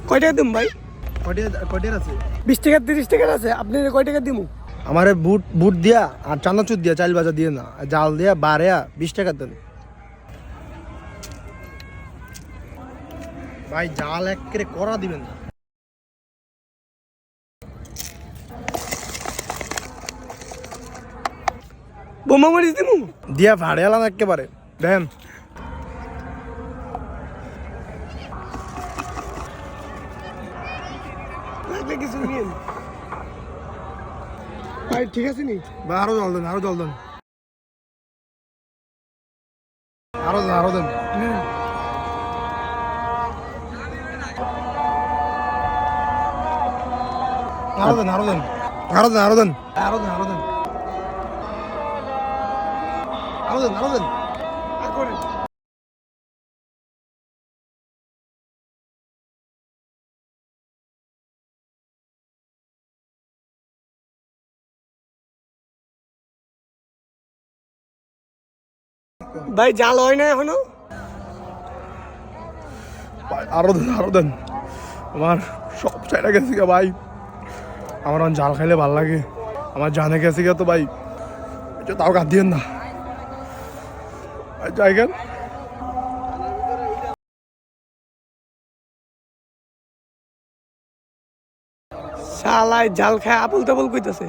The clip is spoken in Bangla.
কয় টাকা দিম ভাই? কয়টার আছে? 20 টাকা 30 টাকার আছে। আপনি কয় টাকা দিমু? আমারে বুট দিয়া আর চানাচুর দিয়া চাল বাজা দিয়ে না, জাল দিয়া বাড়িয়া 20 টাকা দেন ভাই। জাল একেবারে করা দিবেন না। বোমা মারি দিমু দিয়া ভাড়িয়ালাম একেবারে দেন। লাগলে কিছু নিয়েন ভাই, ঠিক আছে নি? বা আরো জল দেন, আরো জল দেন, আরো দেন, আরো দেন, আরো দেন, আরো দেন, আরো দেন, আরো দেন, আরো দেন, আরো দেন, আরো দেন, আরো দেন। আর করেন। ভাই জাল হয় না এখনো? আরো দেন, আরো দেন। আমার সব চাইটা গেছে গা ভাই। আমার জাল খাইলে ভাল লাগে, আমার জানে গেছে গা তো ভাই। তাও কাঁদ দিয়েন না জায়গা। শালায় জাল খায় আবল তাবল কইতাছে।